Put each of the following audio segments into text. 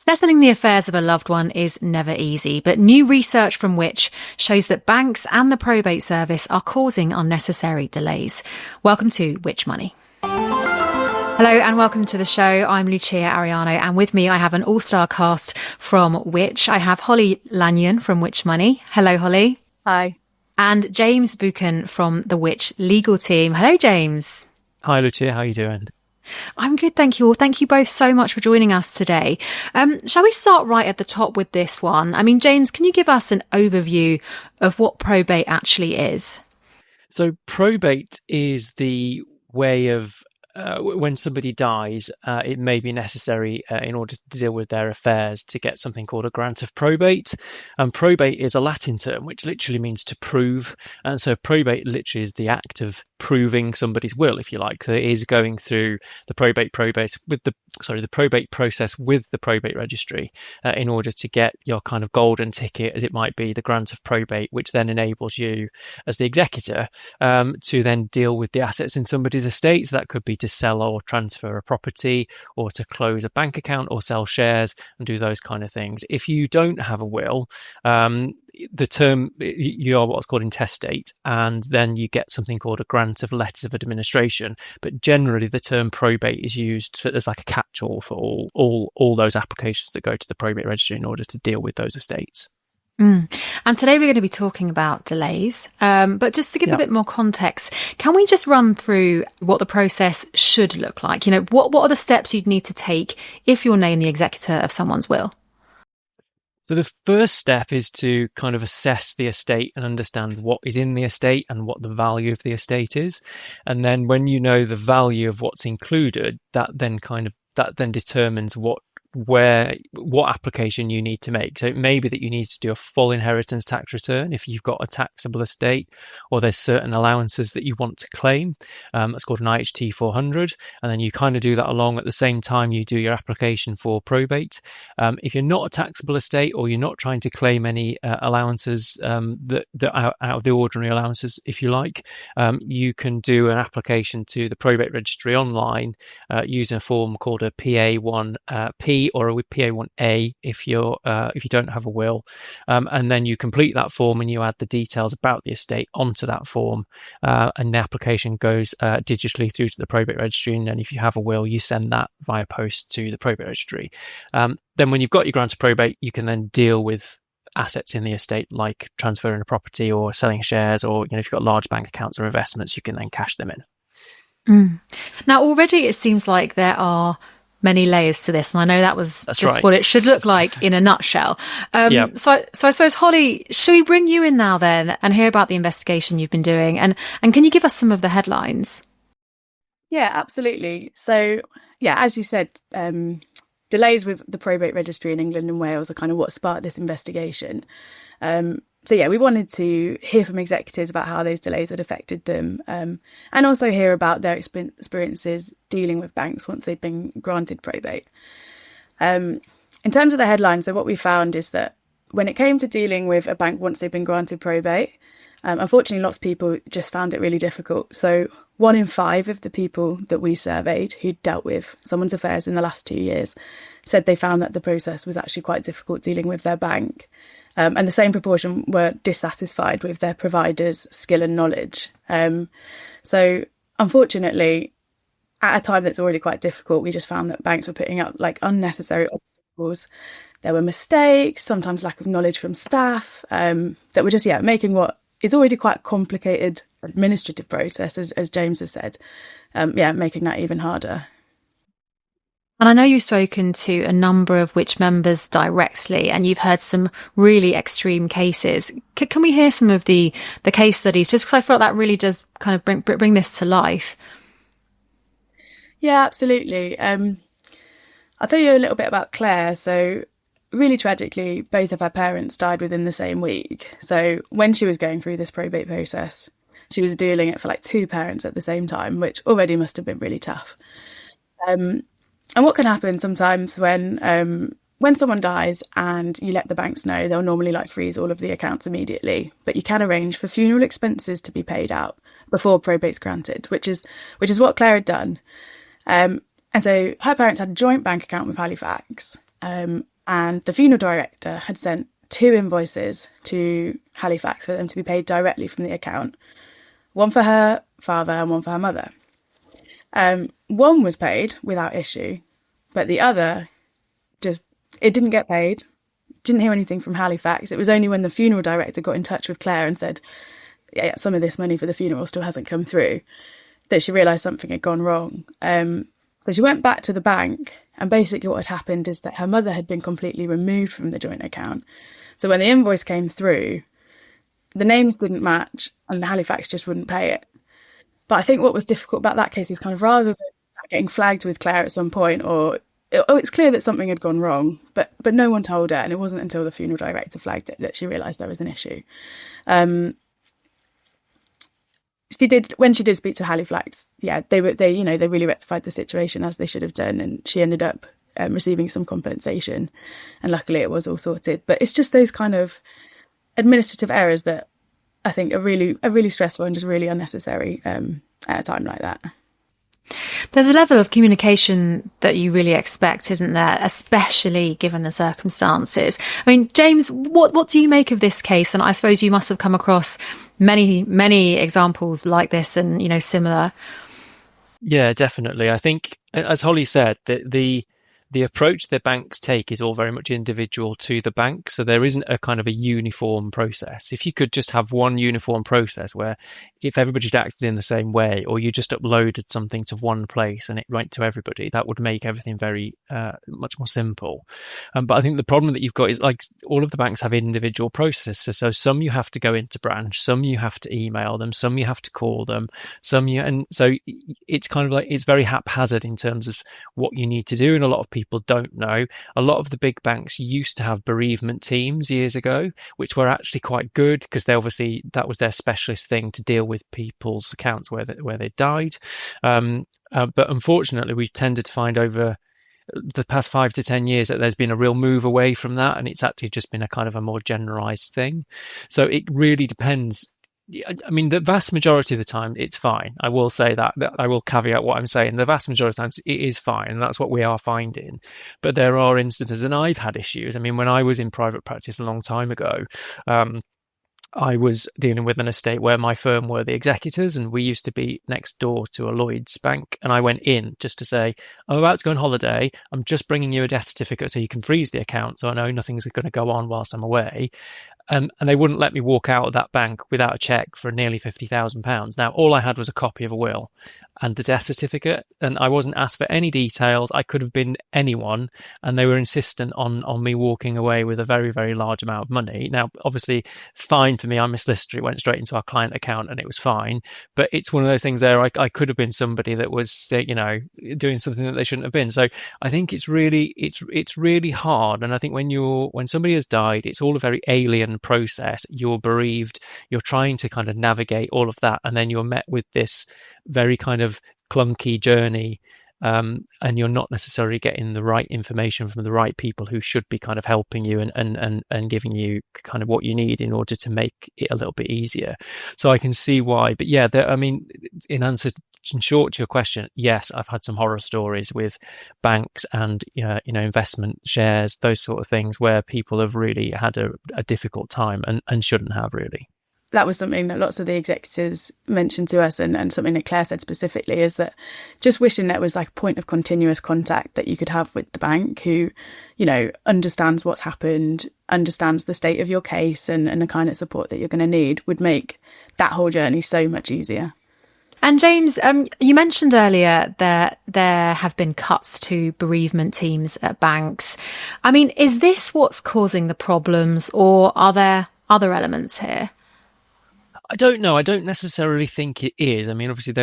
Settling the affairs of a loved one is never easy, but new research from Which shows that banks and the probate service are causing unnecessary delays. Welcome to Which Money. Hello and welcome to the show. I'm Lucia Ariano, and with me I have an all-star cast from Which. I have Holly Lanyon from Which Money. Hello, Holly. Hi. And James Buchan from the Which legal team. Hello, James. Hi, Lucia. How are you doing? I'm good, thank you all. Thank you both so much for joining us today. Shall we start right at the top with this one? I mean, James, can you give us an overview of what probate actually is? So probate is the way of when somebody dies, it may be necessary in order to deal with their affairs to get something called a grant of probate. And probate is a Latin term which literally means to prove. And so probate literally is the act of proving somebody's will, if you like. So it is going through the probate process with the probate registry in order to get your kind of golden ticket, as it might be, the grant of probate, which then enables you as the executor to then deal with the assets in somebody's estate. So that could be to sell or transfer a property, or to close a bank account, or sell shares and do those kind of things. If you don't have a will, the term, you are what's called intestate, and then you get something called a grant of letters of administration. But generally the term probate is used as like a catch-all for all those applications that go to the probate registry in order to deal with those estates. And today we're going to be talking about delays, but just to give a bit more context, can we just run through what the process should look like? You know, what are the steps you'd need to take if you're named the executor of someone's will? So the first step is to kind of assess the estate and understand what is in the estate and what the value of the estate is. And then when you know the value of what's included, that then determines what application you need to make. So it may be that you need to do a full inheritance tax return if you've got a taxable estate, or there's certain allowances that you want to claim. That's called an IHT 400, and then you kind of do that along at the same time you do your application for probate. If you're not a taxable estate, or you're not trying to claim any allowances that are out of the ordinary allowances, if you like, you can do an application to the probate registry online using a form called a PA1P or a PA1A if you don't have a will, and then you complete that form and you add the details about the estate onto that form, and the application goes digitally through to the probate registry. And then if you have a will, you send that via post to the probate registry. Then when you've got your grant of probate, you can then deal with assets in the estate, like transferring a property or selling shares, or if you've got large bank accounts or investments, you can then cash them in. Now already it seems like there are many layers to this, and I know that's just right. What it should look like in a nutshell. So I suppose, Holly, should we bring you in now then and hear about the investigation you've been doing, and can you give us some of the headlines? Yeah, absolutely. So as you said, delays with the probate registry in England and Wales are kind of what sparked this investigation. We wanted to hear from executors about how those delays had affected them, and also hear about their experiences dealing with banks once they've been granted probate. In terms of the headlines, so what we found is that when it came to dealing with a bank once they've been granted probate, unfortunately lots of people just found it really difficult. So 1 in 5 of the people that we surveyed who'd dealt with someone's affairs in the last 2 years said they found that the process was actually quite difficult dealing with their bank. And the same proportion were dissatisfied with their provider's skill and knowledge. So unfortunately, at a time that's already quite difficult, we just found that banks were putting up like unnecessary obstacles. There were mistakes, sometimes lack of knowledge from staff, that were just making what is already quite a complicated administrative process, as James has said, making that even harder. And I know you've spoken to a number of Which members directly, and you've heard some really extreme cases. Can we hear some of the case studies? Just because I feel like that really does kind of bring this to life. Yeah, absolutely. I'll tell you a little bit about Claire. So really tragically, both of her parents died within the same week. So when she was going through this probate process, she was dealing it for like 2 parents at the same time, which already must have been really tough. And what can happen sometimes when someone dies and you let the banks know, they'll normally like freeze all of the accounts immediately, but you can arrange for funeral expenses to be paid out before probate's granted, which is what Claire had done. And so her parents had a joint bank account with Halifax. and the funeral director had sent 2 invoices to Halifax for them to be paid directly from the account. One for her father and one for her mother. One was paid without issue, but the other it didn't get paid. Didn't hear anything from Halifax. It was only when the funeral director got in touch with Claire and said, yeah, some of this money for the funeral still hasn't come through, that she realised something had gone wrong. So she went back to the bank, and basically what had happened is that her mother had been completely removed from the joint account. So when the invoice came through, the names didn't match and Halifax just wouldn't pay it. But I think what was difficult about that case is kind of rather than getting flagged with Claire at some point, or it's clear that something had gone wrong, but no one told her, and it wasn't until the funeral director flagged it that she realised there was an issue. When she did speak to Halifax, yeah, they really rectified the situation as they should have done, and she ended up receiving some compensation, and luckily it was all sorted. But it's just those kind of administrative errors that I think are really stressful and just really unnecessary at a time like that. There's a level of communication that you really expect, isn't there? Especially given the circumstances. I mean, James, what do you make of this case? And I suppose you must have come across many examples like this and, similar. Yeah, definitely. I think, as Holly said, that the approach that banks take is all very much individual to the bank. So there isn't a kind of a uniform process. If you could just have one uniform process where if everybody acted in the same way, or you just uploaded something to one place and it went to everybody, that would make everything very much more simple. But I think the problem that you've got is like all of the banks have individual processes. So some you have to go into branch, some you have to email them, some you have to call them, and so it's kind of like it's very haphazard in terms of what you need to do, and a lot of people don't know. A lot of the big banks used to have bereavement teams years ago, which were actually quite good because that was their specialist thing to deal with people's accounts where they died. But unfortunately, we've tended to find over the past 5 to 10 years that there's been a real move away from that, and it's actually just been a kind of a more generalized thing. So it really depends. I mean, the vast majority of the time, it's fine. I will say that I will caveat what I'm saying. The vast majority of times, it is fine, and that's what we are finding. But there are instances, and I've had issues. I mean, when I was in private practice a long time ago, I was dealing with an estate where my firm were the executors, and we used to be next door to a Lloyd's bank. And I went in just to say, I'm about to go on holiday. I'm just bringing you a death certificate so you can freeze the account, so I know nothing's going to go on whilst I'm away. And they wouldn't let me walk out of that bank without a cheque for nearly £50,000. Now, all I had was a copy of a will and the death certificate, and I wasn't asked for any details. I could have been anyone, and they were insistent on me walking away with a very, very large amount of money. Now, obviously, it's fine for me. I'm a solicitor. It went straight into our client account, and it was fine. But it's one of those things there. I could have been somebody that was, doing something that they shouldn't have been. So I think it's really hard. And I think when somebody has died, it's all a very alien process. You're bereaved. You're trying to kind of navigate all of that, and then you're met with this very kind of clunky journey, and you're not necessarily getting the right information from the right people who should be kind of helping you and giving you kind of what you need in order to make it a little bit easier. So I can see why. But yeah, in short to your question, yes, I've had some horror stories with banks and investment shares, those sort of things, where people have really had a difficult time and shouldn't have really. That was something that lots of the executors mentioned to us, and something that Claire said specifically is that just wishing there was like a point of continuous contact that you could have with the bank who, understands what's happened, understands the state of your case and the kind of support that you're going to need would make that whole journey so much easier. And James, you mentioned earlier that there have been cuts to bereavement teams at banks. I mean, is this what's causing the problems, or are there other elements here? I don't know. I don't necessarily think it is. I mean, obviously,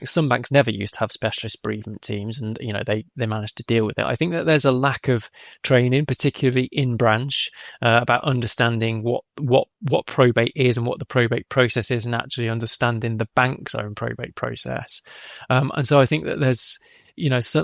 some banks never used to have specialist bereavement teams, and they managed to deal with it. I think that there's a lack of training, particularly in branch, about understanding what probate is and what the probate process is, and actually understanding the bank's own probate process. And so I think that there's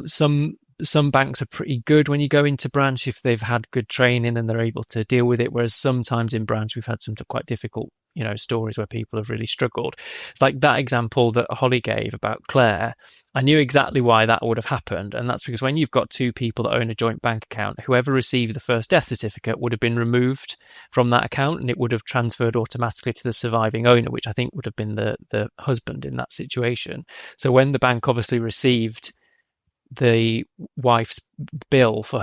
some some banks are pretty good when you go into branch if they've had good training and they're able to deal with it, whereas sometimes in branch we've had some quite difficult stories where people have really struggled. It's like that example that Holly gave about Claire. I knew exactly why that would have happened, and that's because when you've got two people that own a joint bank account, whoever received the first death certificate would have been removed from that account, and it would have transferred automatically to the surviving owner, which I think would have been the husband in that situation. So when the bank obviously received the wife's bill for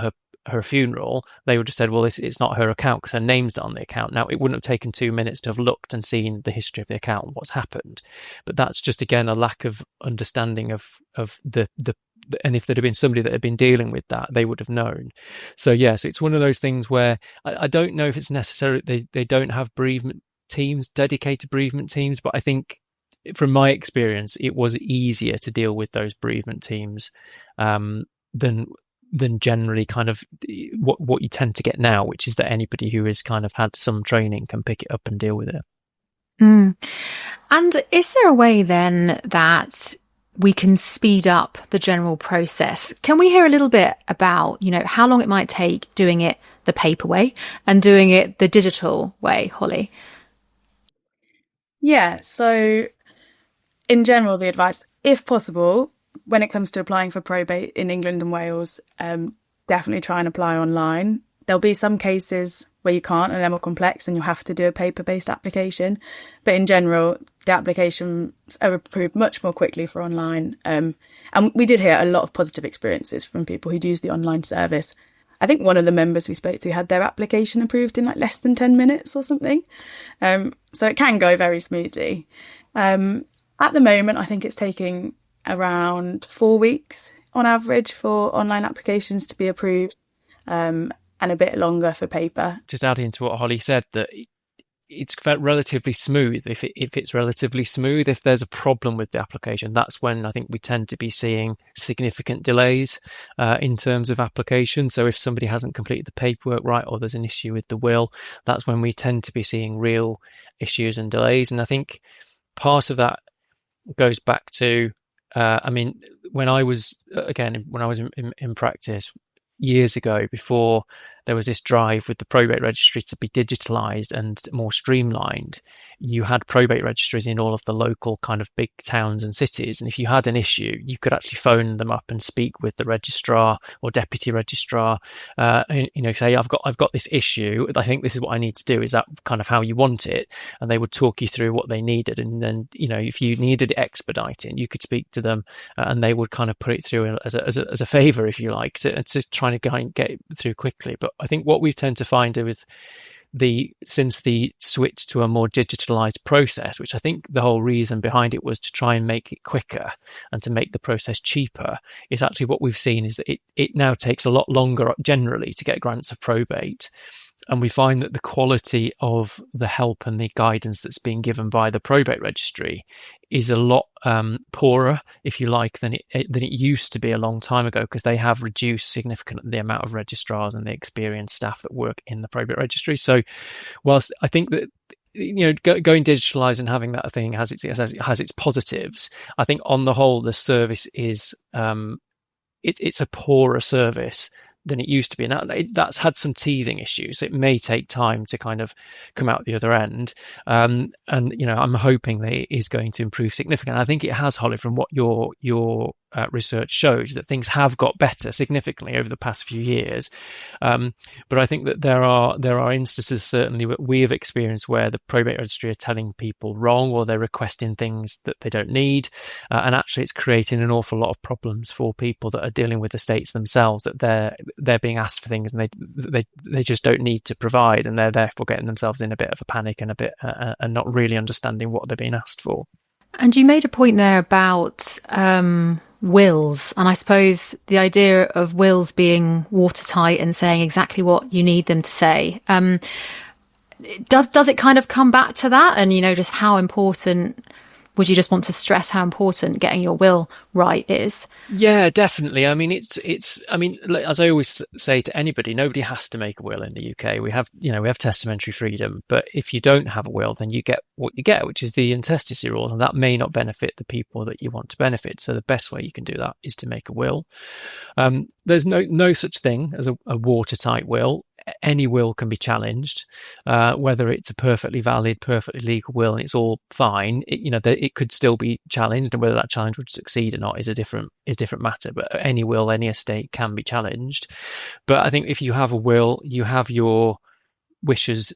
her funeral, they would have said, well, it's not her account because her name's not on the account. Now, it wouldn't have taken 2 minutes to have looked and seen the history of the account and what's happened. But that's just, again, a lack of understanding of the and if there'd have been somebody that had been dealing with that, they would have known. So, yes, it's one of those things where I don't know if it's necessary. They don't have bereavement teams, dedicated bereavement teams, but I think from my experience, it was easier to deal with those bereavement teams than generally kind of what you tend to get now, which is that anybody who has kind of had some training can pick it up and deal with it. And is there a way then that we can speed up the general process? Can we hear a little bit about, how long it might take doing it the paper way and doing it the digital way, Holly? Yeah, so in general, the advice, if possible, when it comes to applying for probate in England and Wales, definitely try and apply online. There'll be some cases where you can't and they're more complex and you'll have to do a paper-based application. But in general, the applications are approved much more quickly for online. And we did hear a lot of positive experiences from people who'd used the online service. I think one of the members we spoke to had their application approved in like less than 10 minutes or something. So it can go very smoothly. At the moment, I think it's taking around 4 weeks on average for online applications to be approved, and a bit longer for paper. Just adding to what Holly said, that it's relatively smooth. If it's relatively smooth, if there's a problem with the application, that's when I think we tend to be seeing significant delays in terms of application. So if somebody hasn't completed the paperwork right, or there's an issue with the will, that's when we tend to be seeing real issues and delays. And I think part of that goes back to when I was in practice years ago, before there was this drive with the probate registry to be digitalized and more streamlined, you had probate registries in all of the local kind of big towns and cities, and if you had an issue, you could actually phone them up and speak with the registrar or deputy registrar, say, I've got this issue, I think this is what I need to do, is that kind of how you want it? And they would talk you through what they needed, and then if you needed it expediting, you could speak to them, and they would kind of put it through as a favor, if you like, to try to get it through quickly. But I think what we tend to find with since the switch to a more digitalized process, which I think the whole reason behind it was to try and make it quicker and to make the process cheaper, is actually what we've seen is that it now takes a lot longer generally to get grants of probate. And we find that the quality of the help and the guidance that's being given by the probate registry is a lot poorer, if you like, than it used to be a long time ago, because they have reduced significantly the amount of registrars and the experienced staff that work in the probate registry. So whilst I think that going digitalized and having that thing has its positives, I think on the whole the service is it's a poorer service than it used to be. Now, that's had some teething issues. It may take time to kind of come out the other end. And, I'm hoping that it is going to improve significantly. I think it has, Holly, from what your research shows, that things have got better significantly over the past few years. But I think that there are instances, certainly, that we have experienced where the probate registry are telling people wrong, or they're requesting things that they don't need. And actually it's creating an awful lot of problems for people that are dealing with estates themselves, that they're being asked for things and they just don't need to provide, and they're therefore getting themselves in a bit of a panic and and not really understanding what they're being asked for. And you made a point there about wills, and I suppose the idea of wills being watertight and saying exactly what you need them to say. Does it kind of come back to that, and just how important would you just want to stress how important getting your will right is? Yeah, definitely. I mean, as I always say to anybody, nobody has to make a will in the UK. We have testamentary freedom, but if you don't have a will, then you get what you get, which is the intestacy rules, and that may not benefit the people that you want to benefit. So the best way you can do that is to make a will. There's no such thing as a watertight will. Any will can be challenged, whether it's a perfectly valid, perfectly legal will and it's all fine. It could still be challenged, and whether that challenge would succeed or not is a different matter. But any will, any estate can be challenged. But I think if you have a will, you have your wishes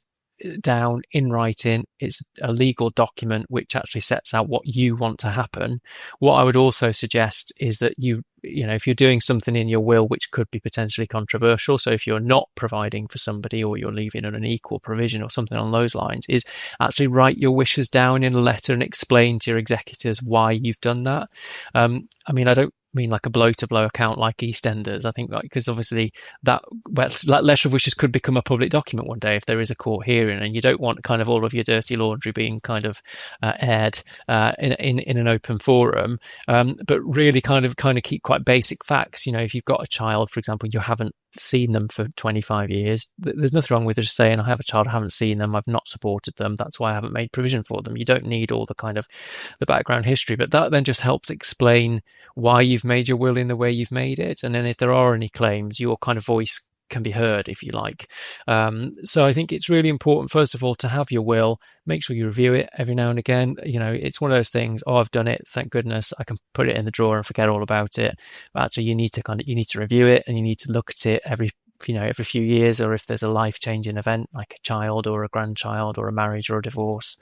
down in writing. It's a legal document which actually sets out what you want to happen. What I would also suggest is that if you're doing something in your will which could be potentially controversial, so if you're not providing for somebody or you're leaving an unequal provision or something on those lines, is actually write your wishes down in a letter and explain to your executors why you've done that. I don't mean like a blow-to-blow account like EastEnders. I think because obviously that letter of wishes could become a public document one day if there is a court hearing, and you don't want kind of all of your dirty laundry being kind of aired in an open forum. But really kind of keep quite basic facts. If you've got a child, for example, you haven't seen them for 25 years, there's nothing wrong with just saying, I have a child, I haven't seen them, I've not supported them, that's why I haven't made provision for them. You don't need all the kind of the background history, but that then just helps explain why you've made your will in the way you've made it. And then if there are any claims, your kind of voice can be heard, if you like. So I think it's really important, first of all, to have your will. Make sure you review it every now and again. It's one of those things, I've done it, thank goodness, I can put it in the drawer and forget all about it. But actually you need to review it, and you need to look at it every few years, or if there's a life-changing event like a child or a grandchild or a marriage or a divorce,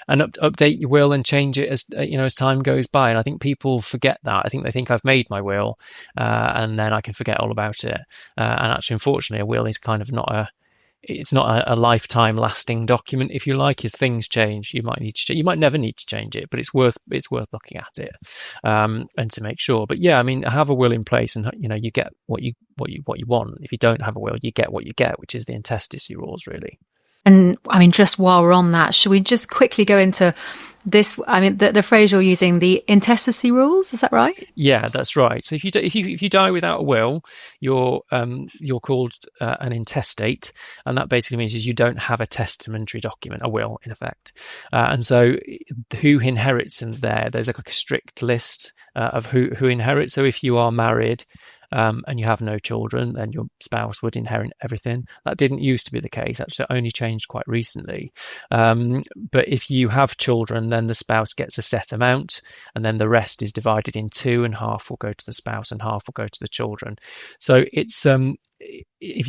and update your will and change it as time goes by. And I think people forget that. I think they think I've made my will and then I can forget all about it. And actually, unfortunately, a will is kind of not a lifetime lasting document, if you like. If things change, you might never need to change it, but it's worth looking at it and to make sure. But yeah, have a will in place, and you get what you want. If you don't have a will, you get what you get, which is the intestacy rules, really. And just while we're on that, should we just quickly go into this? The phrase you're using, the intestacy rules, is that right? Yeah, that's right. So if you die without a will, you're called an intestate, and that basically means is you don't have a testamentary document, a will, in effect. And so who inherits in there's like a strict list of who inherits. So if you are married, and you have no children, then your spouse would inherit everything. That didn't used to be the case. Actually, it only changed quite recently. But if you have children, then the spouse gets a set amount, and then the rest is divided in two, and half will go to the spouse and half will go to the children. So it's if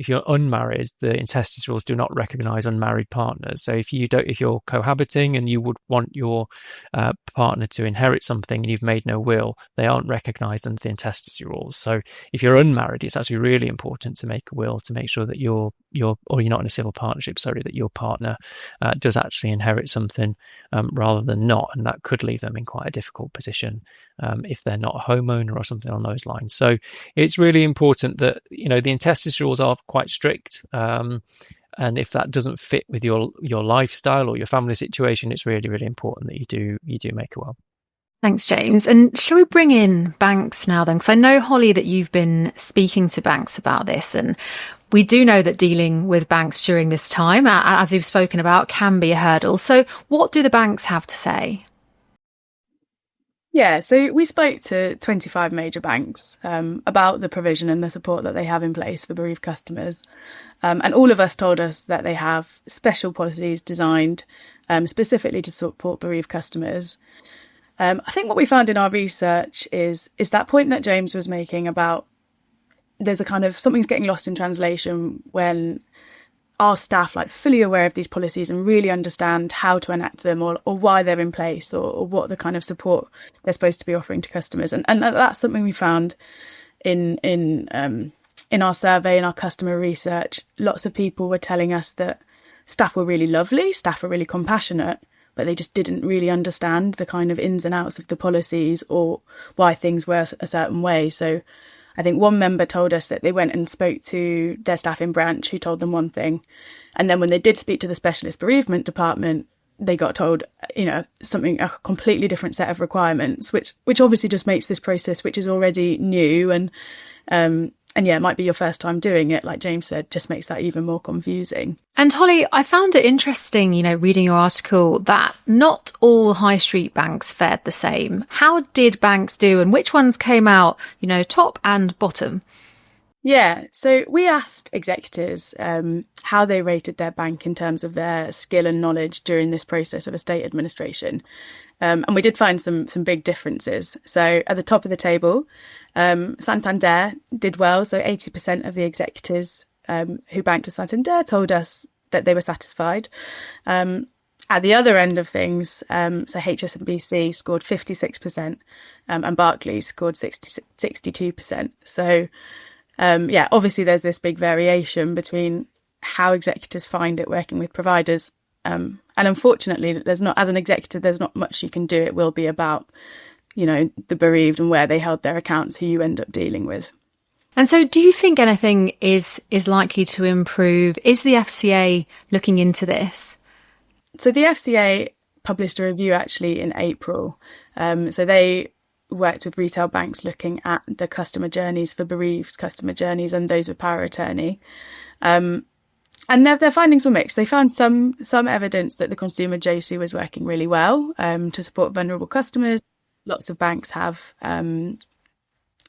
you're unmarried, the intestacy rules do not recognise unmarried partners. So if you're cohabiting and you would want your partner to inherit something and you've made no will, they aren't recognised under the intestacy rules. So if you're unmarried, it's actually really important to make a will to make sure that you're not in a civil partnership, that your partner does actually inherit something rather than not, and that could leave them in quite a difficult position if they're not a homeowner or something on those lines. So it's really important that the intestacy rules are quite strict, and if that doesn't fit with your lifestyle or your family situation, it's really, really important that you do make a will. Thanks, James. And shall we bring in banks now then? Because I know, Holly, that you've been speaking to banks about this, and we do know that dealing with banks during this time, as we've spoken about, can be a hurdle. So what do the banks have to say? Yeah, so we spoke to 25 major banks about the provision and the support that they have in place for bereaved customers. And all of us told us that they have special policies designed specifically to support bereaved customers. I think what we found in our research is that point that James was making about there's a kind of something's getting lost in translation when our staff fully aware of these policies and really understand how to enact them or why they're in place or what the kind of support they're supposed to be offering to customers. And that's something we found in our survey, in our customer research. Lots of people were telling us that staff were really lovely, staff were really compassionate, but they just didn't really understand the kind of ins and outs of the policies or why things were a certain way. So I think one member told us that they went and spoke to their staff in branch who told them one thing. And then when they did speak to the specialist bereavement department, they got told, a completely different set of requirements, which obviously just makes this process, which is already new and it might be your first time doing it, like James said, just makes that even more confusing. And Holly, I found it interesting, reading your article, that not all high street banks fared the same. How did banks do, and which ones came out, top and bottom? Yeah, so we asked executors how they rated their bank in terms of their skill and knowledge during this process of estate administration. And we did find some big differences. So at the top of the table, Santander did well. So 80% of the executors who banked with Santander told us that they were satisfied. At the other end of things, so HSBC scored 56% and Barclays scored 62%. So obviously there's this big variation between how executors find it working with providers. And unfortunately, as an executor, there's not much you can do. It will be about, the bereaved and where they held their accounts, who you end up dealing with. And so do you think anything is likely to improve? Is the FCA looking into this? So the FCA published a review actually in April. So they worked with retail banks looking at the customer journeys for bereaved customer journeys and those with power of attorney. And their findings were mixed. They found some evidence that the consumer JC was working really well to support vulnerable customers. Lots of banks have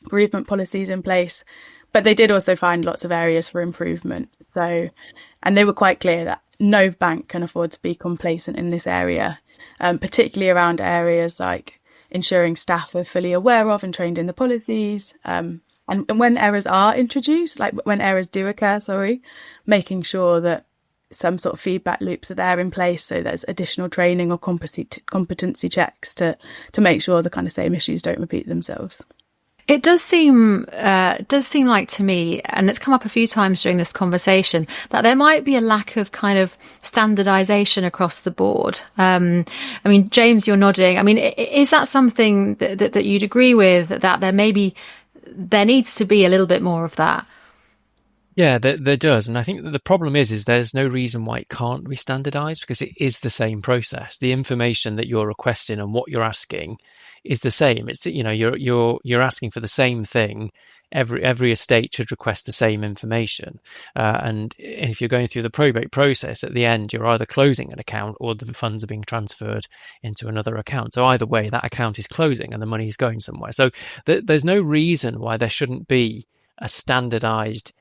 bereavement policies in place, but they did also find lots of areas for improvement. So, and they were quite clear that no bank can afford to be complacent in this area, particularly around areas like ensuring staff are fully aware of and trained in the policies, and when errors are introduced, like when errors do occur, making sure that some sort of feedback loops are there in place, so there's additional training or competency checks to make sure the kind of same issues don't repeat themselves. It does seem like to me, and it's come up a few times during this conversation, that there might be a lack of kind of standardization across the board. James, you're nodding. Is that something that you'd agree with, that there needs to be a little bit more of that? Yeah, there does. And I think that the problem is there's no reason why it can't be standardized, because it is the same process. The information that you're requesting and what you're asking is the same. It's, you're asking for the same thing. Every estate should request the same information. And if you're going through the probate process, at the end, you're either closing an account or the funds are being transferred into another account. So either way, that account is closing and the money is going somewhere. So there's no reason why there shouldn't be a standardized,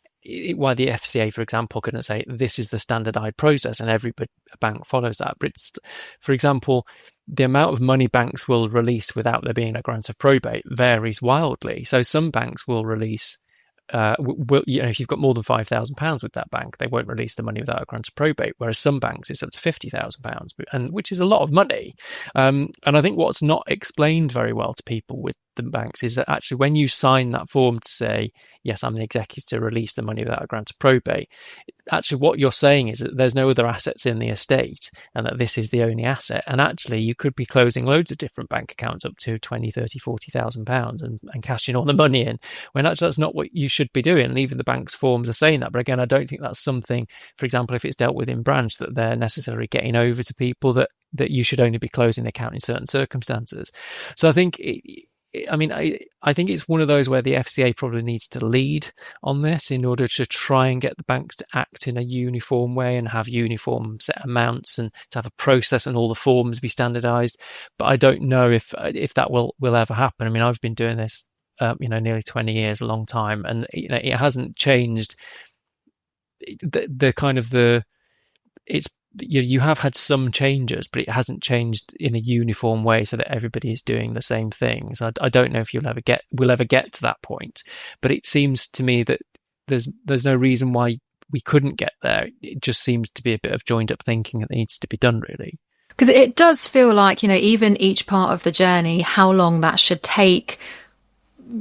why the FCA, for example, couldn't say this is the standardized process and every bank follows that. But it's, for example, the amount of money banks will release without there being a grant of probate varies wildly. So some banks will release, if you've got more than £5,000 with that bank, they won't release the money without a grant of probate. Whereas some banks, it's up to £50,000, and which is a lot of money. And I think what's not explained very well to people with the banks is that actually when you sign that form to say, yes, I'm the executor to release the money without a grant of probate, actually what you're saying is that there's no other assets in the estate and that this is the only asset. And actually you could be closing loads of different bank accounts up to 20, 30, 40,000 pounds and cashing all the money in, when actually that's not what you should be doing. And even the bank's forms are saying that. But again, I don't think that's something, for example, if it's dealt with in branch, that they're necessarily getting over to people that you should only be closing the account in certain circumstances. So I think I think it's one of those where the FCA probably needs to lead on this in order to try and get the banks to act in a uniform way and have uniform set amounts and to have a process and all the forms be standardized. But I don't know if that will ever happen. I've been doing this, nearly 20 years, a long time, and it hasn't changed. You have had some changes, but it hasn't changed in a uniform way so that everybody is doing the same things. I don't know if we'll ever get to that point, but it seems to me that there's no reason why we couldn't get there. It just seems to be a bit of joined up thinking that needs to be done, really. Because it does feel like, even each part of the journey, how long that should take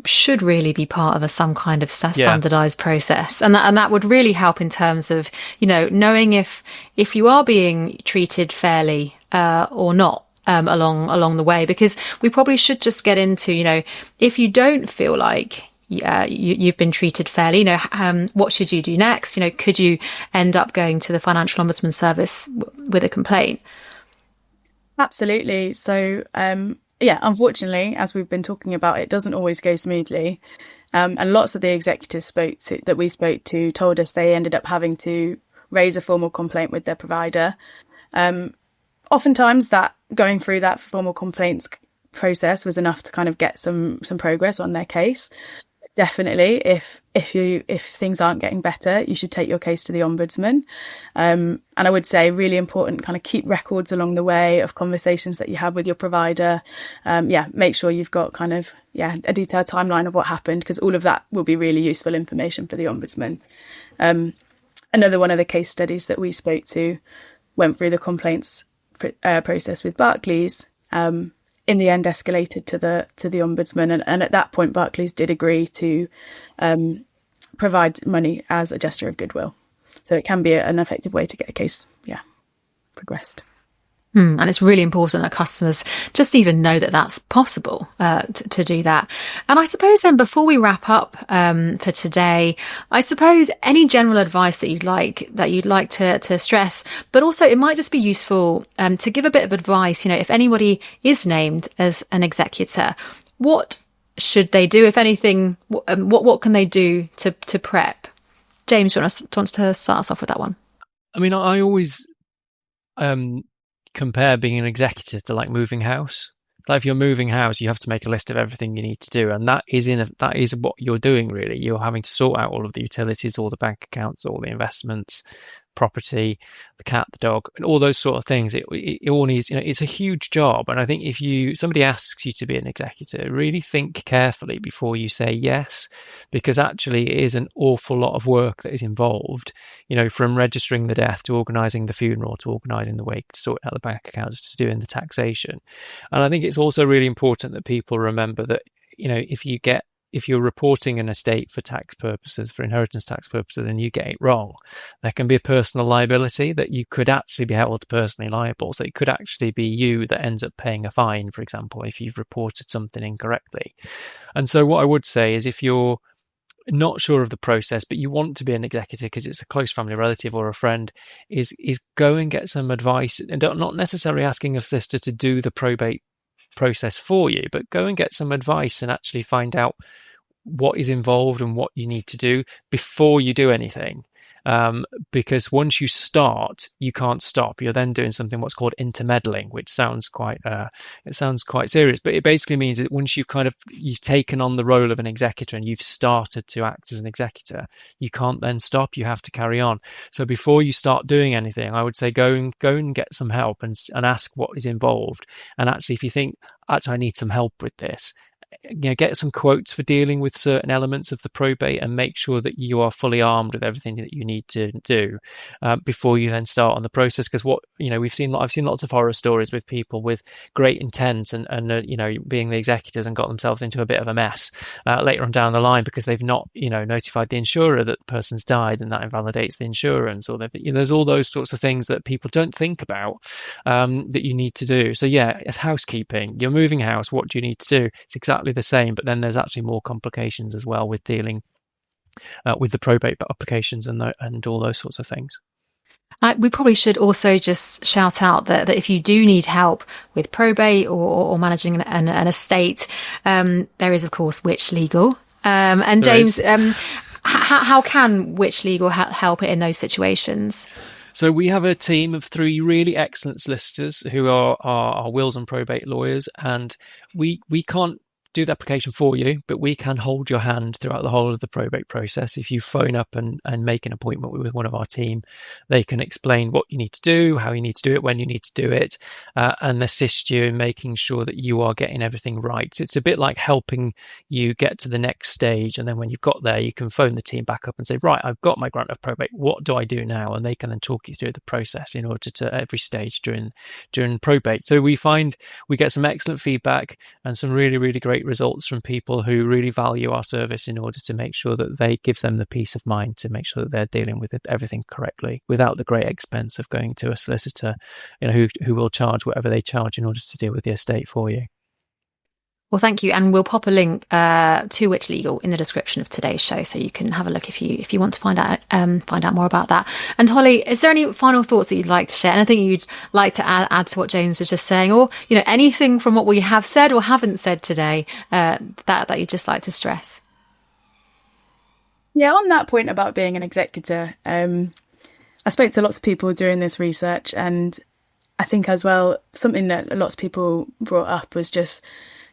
should really be part of some kind of standardized process. And that would really help in terms of, knowing if you are being treated fairly or not along the way, because we probably should just get into, if you don't feel like you've been treated fairly, what should you do next? Could you end up going to the Financial Ombudsman Service with a complaint? Absolutely. So, yeah, unfortunately, as we've been talking about, it doesn't always go smoothly. And lots of the executives that we spoke to told us they ended up having to raise a formal complaint with their provider. Oftentimes that going through that formal complaints process was enough to kind of get some progress on their case. Definitely, if things aren't getting better, you should take your case to the ombudsman. And I would say really important, kind of keep records along the way of conversations that you have with your provider. Make sure you've got kind of a detailed timeline of what happened, because all of that will be really useful information for the ombudsman. Another one of the case studies that we spoke to went through the complaints process with Barclays. In the end escalated to the ombudsman, and at that point Barclays did agree to provide money as a gesture of goodwill. So it can be an effective way to get a case progressed. And it's really important that customers just even know that that's possible to do that. And I suppose then, before we wrap up for today, I suppose any general advice that you'd like to stress, but also it might just be useful to give a bit of advice. If anybody is named as an executor, what should they do, if anything? What can they do to prep? James, do you want to start us off with that one? I mean, I always compare being an executor to like moving house. Like if you're moving house, you have to make a list of everything you need to do, and that is what you're doing. Really, you're having to sort out all of the utilities, all the bank accounts, all the investments, property, the cat, the dog, and all those sort of things. It all needs, it's a huge job. And I think if somebody asks you to be an executor, really think carefully before you say yes, because actually it is an awful lot of work that is involved, from registering the death to organising the funeral to organising the wake to sorting out the bank accounts to doing the taxation. And I think it's also really important that people remember that, if you're reporting an estate for tax purposes, for inheritance tax purposes, and you get it wrong, there can be a personal liability that you could actually be held personally liable. So it could actually be you that ends up paying a fine, for example, if you've reported something incorrectly. And so what I would say is, if you're not sure of the process, but you want to be an executor because it's a close family relative or a friend, is go and get some advice, and not necessarily asking a solicitor to do the probate process for you, but go and get some advice and actually find out what is involved and what you need to do before you do anything. Because once you start, you can't stop. You're then doing something what's called intermeddling, which sounds quite serious, but it basically means that once you've taken on the role of an executor and you've started to act as an executor, you can't then stop. You have to carry on. So before you start doing anything, I would say go and get some help and ask what is involved. And actually, if you think, actually, I need some help with this, get some quotes for dealing with certain elements of the probate, and make sure that you are fully armed with everything that you need to do before you then start on the process. Because I've seen lots of horror stories with people with great intent and being the executors and got themselves into a bit of a mess later on down the line because they've not notified the insurer that the person's died, and that invalidates the insurance, or there's all those sorts of things that people don't think about that you need to do. So as housekeeping, you're moving house, what do you need to do? It's exactly the same, but then there's actually more complications as well with dealing with the probate applications and all those sorts of things. We probably should also just shout out that if you do need help with probate or managing an estate, there is of course Which Legal. And James, how can Which Legal help it in those situations? So we have a team of 3 really excellent solicitors who are our wills and probate lawyers, and we can't do the application for you, but we can hold your hand throughout the whole of the probate process. If you phone up and make an appointment with one of our team, they can explain what you need to do, how you need to do it, when you need to do it, and assist you in making sure that you are getting everything right. So it's a bit like helping you get to the next stage, and then when you've got there, you can phone the team back up and say, right, I've got my grant of probate, what do I do now? And they can then talk you through the process in order to every stage during probate. So we find we get some excellent feedback and some really, really great results from people who really value our service, in order to make sure that they give them the peace of mind to make sure that they're dealing with everything correctly without the great expense of going to a solicitor, who will charge whatever they charge in order to deal with the estate for you. Well, thank you. And we'll pop a link to Which Legal in the description of today's show, so you can have a look if you want to find out more about that. And Holly, is there any final thoughts that you'd like to share? Anything you'd like to add to what James was just saying, or anything from what we have said or haven't said today that you'd just like to stress? Yeah, on that point about being an executor, I spoke to lots of people during this research, and I think as well, something that lots of people brought up was just,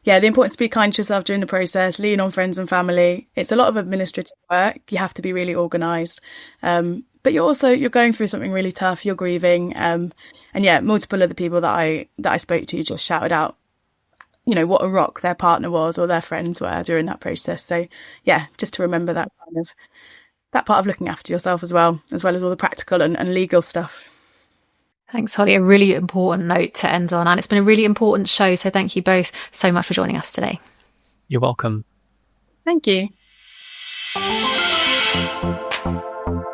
the importance to be kind to yourself during the process, lean on friends and family. It's a lot of administrative work. You have to be really organised. But you're going through something really tough. You're grieving. And multiple of the people that I spoke to just shouted out, what a rock their partner was or their friends were during that process. So just to remember that that part of looking after yourself as well as all the practical and legal stuff. Thanks, Holly. A really important note to end on. And it's been a really important show. So thank you both so much for joining us today. You're welcome. Thank you.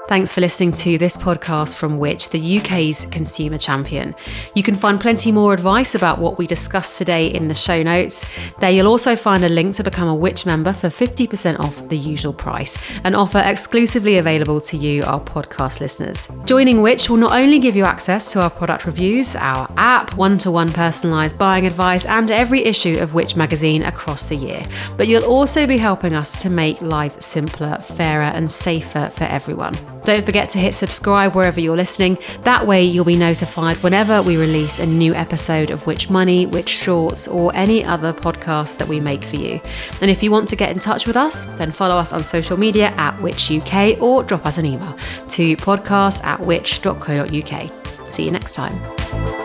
Thanks for listening to this podcast from Which, the UK's consumer champion. You can find plenty more advice about what we discussed today in the show notes. There you'll also find a link to become a Which member for 50% off the usual price, an offer exclusively available to you, our podcast listeners. Joining Which will not only give you access to our product reviews, our app, one-to-one personalised buying advice, and every issue of Which magazine across the year, but you'll also be helping us to make life simpler, fairer and safer for everyone. Don't forget to hit subscribe wherever you're listening. That way you'll be notified whenever we release a new episode of Which Money, Which Shorts, or any other podcast that we make for you. And if you want to get in touch with us, then follow us on social media at Which UK or drop us an email to podcast@which.co.uk. See you next time.